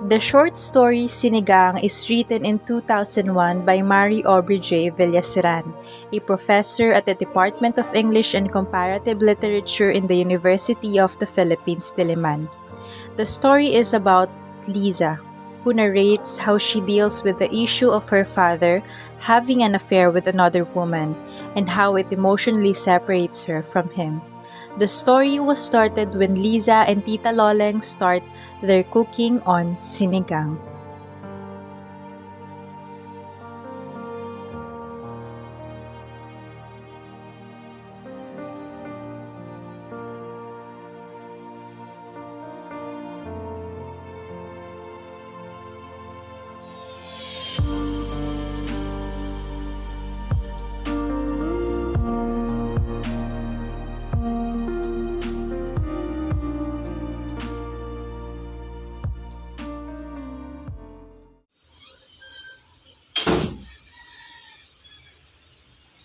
The short story Sinigang is written in 2001 by Mary Aubrey J. Villasiran, a professor at the Department of English and Comparative Literature in the University of the Philippines, Diliman. The story is about Liza, who narrates how she deals with the issue of her father having an affair with another woman and how it emotionally separates her from him. The story was started when Liza and Tita Loleng start their cooking on Sinigang.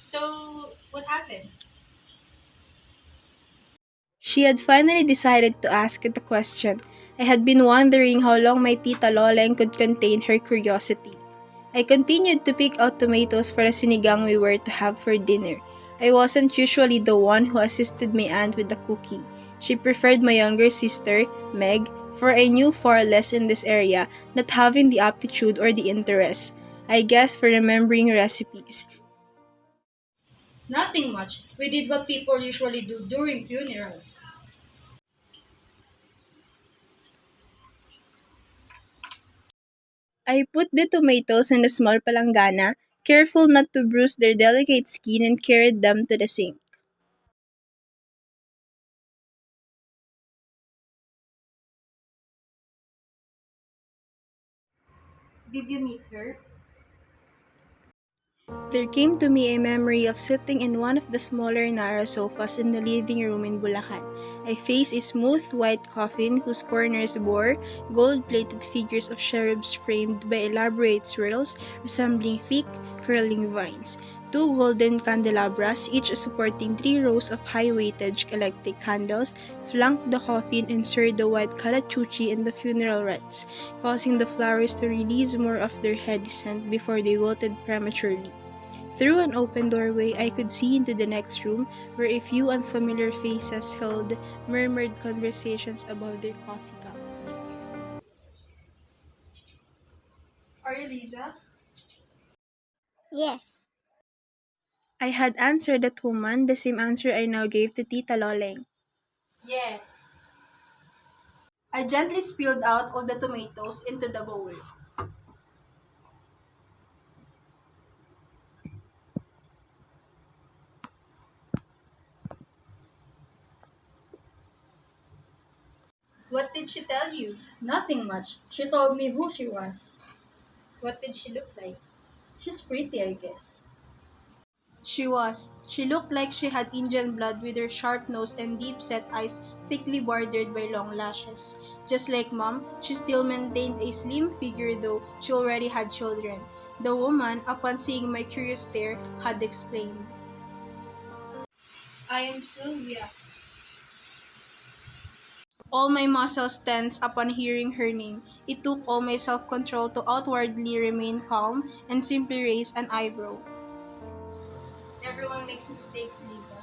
So, what happened? She had finally decided to ask the question. I had been wondering how long my tita Loleng could contain her curiosity. I continued to pick out tomatoes for the sinigang we were to have for dinner. I wasn't usually the one who assisted my aunt with the cooking. She preferred my younger sister, Meg, for I knew far less in this area, not having the aptitude or the interest. I guess for remembering recipes. Nothing much. We did what people usually do during funerals. I put the tomatoes in the small palangana, careful not to bruise their delicate skin, and carried them to the sink. Did you meet her? There came to me a memory of sitting in one of the smaller narrow sofas in the living room in Bulacan. I faced a smooth white coffin whose corners bore gold-plated figures of cherubs framed by elaborate swirls resembling thick, curling vines. Two golden candelabras, each supporting 3 rows of high-weightage electric candles, flanked the coffin and served the white calachuchi and the funeral rites, causing the flowers to release more of their heady scent before they wilted prematurely. Through an open doorway, I could see into the next room where a few unfamiliar faces held murmured conversations above their coffee cups. Are you Lisa? Yes. I had answered that woman the same answer I now gave to Tita Loleng. Yes. I gently spilled out all the tomatoes into the bowl. What did she tell you? Nothing much. She told me who she was. What did she look like? She's pretty, I guess. She was. She looked like she had Indian blood with her sharp nose and deep-set eyes thickly bordered by long lashes. Just like Mom, she still maintained a slim figure though she already had children. The woman, upon seeing my curious stare, had explained. I am Sylvia. All my muscles tensed upon hearing her name. It took all my self-control to outwardly remain calm and simply raise an eyebrow. Everyone makes mistakes, Lisa.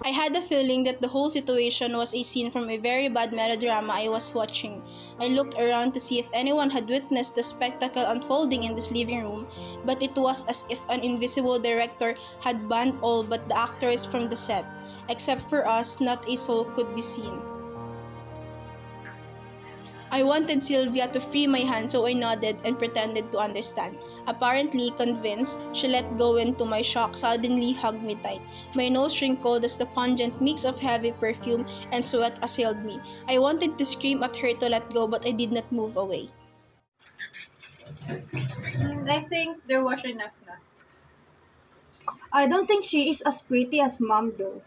I had a feeling that the whole situation was a scene from a very bad melodrama I was watching. I looked around to see if anyone had witnessed the spectacle unfolding in this living room, but it was as if an invisible director had banned all but the actors from the set. Except for us, not a soul could be seen. I wanted Sylvia to free my hand, so I nodded and pretended to understand. Apparently convinced, she let go and to my shock suddenly hugged me tight. My nose wrinkled as the pungent mix of heavy perfume and sweat assailed me. I wanted to scream at her to let go, but I did not move away. I think there was enough na. I don't think she is as pretty as mom though.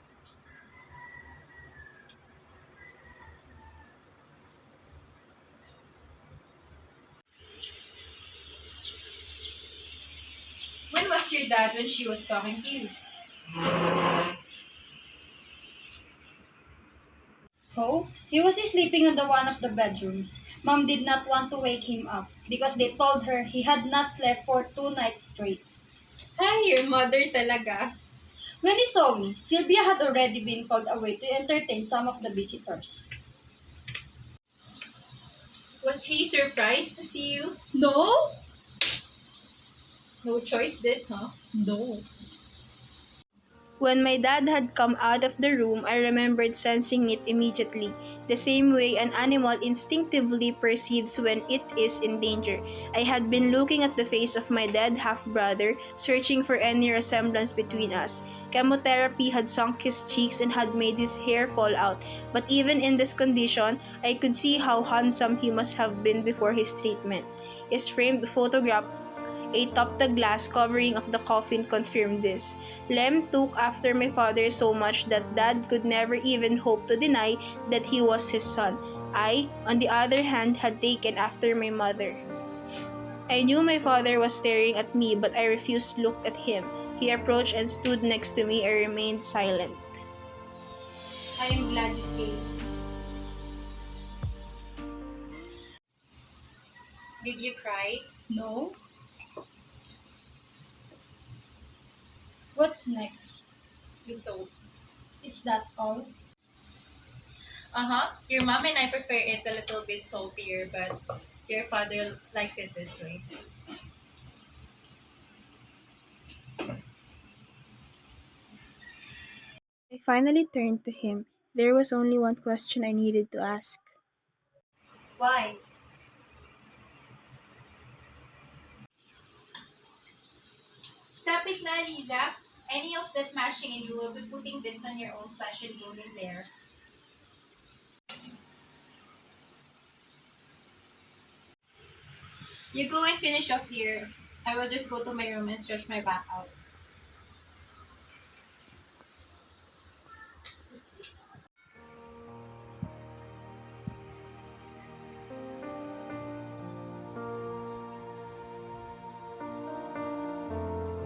When was your dad when she was talking to you? Oh, he was sleeping on the one of the bedrooms. Mom did not want to wake him up because they told her he had not slept for 2 nights straight. Ay, your mother talaga. When he saw me, Sylvia had already been called away to entertain some of the visitors. Was he surprised to see you? No? No choice did, huh? No. When my dad had come out of the room, I remembered sensing it immediately, the same way an animal instinctively perceives when it is in danger. I had been looking at the face of my dead half-brother, searching for any resemblance between us. Chemotherapy had sunk his cheeks and had made his hair fall out, but even in this condition, I could see how handsome he must have been before his treatment. His framed photograph atop the glass covering of the coffin confirmed this. Lem took after my father so much that Dad could never even hope to deny that he was his son. I, on the other hand, had taken after my mother. I knew my father was staring at me, but I refused to look at him. He approached and stood next to me. I remained silent. I am glad you came. Did you cry? No? What's next? The soap. Is that all? Uh-huh. Your mom and I prefer it a little bit saltier, but your father likes it this way. I finally turned to him. There was only one question I needed to ask. Why? Stop it na, Liza. Any of that mashing and you will be putting bits on your own flesh and bone in there. You go and finish off here. I will just go to my room and stretch my back out.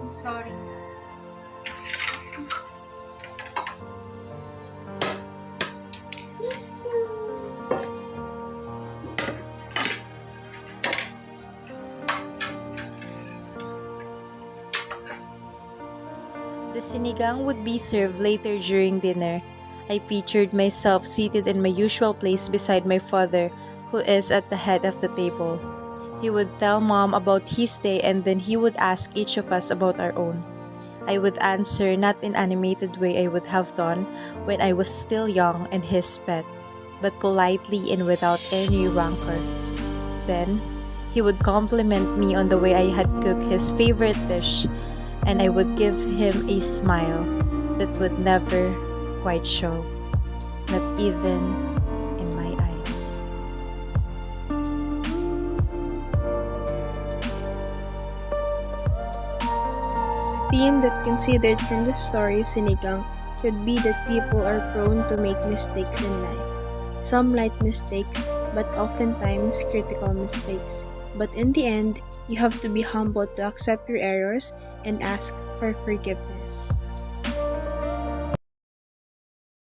I'm sorry. The sinigang would be served later during dinner. I pictured myself seated in my usual place beside my father, who is at the head of the table. He would tell Mom about his day and then he would ask each of us about our own. I would answer not in animated way I would have done when I was still young and his pet, but politely and without any rancor. Then, he would compliment me on the way I had cooked his favorite dish, and I would give him a smile that would never quite show, not even in my eyes. A theme that considered from the story Sinigang could be that people are prone to make mistakes in life. Some light mistakes, but oftentimes critical mistakes. But in the end, you have to be humble to accept your errors and ask for forgiveness.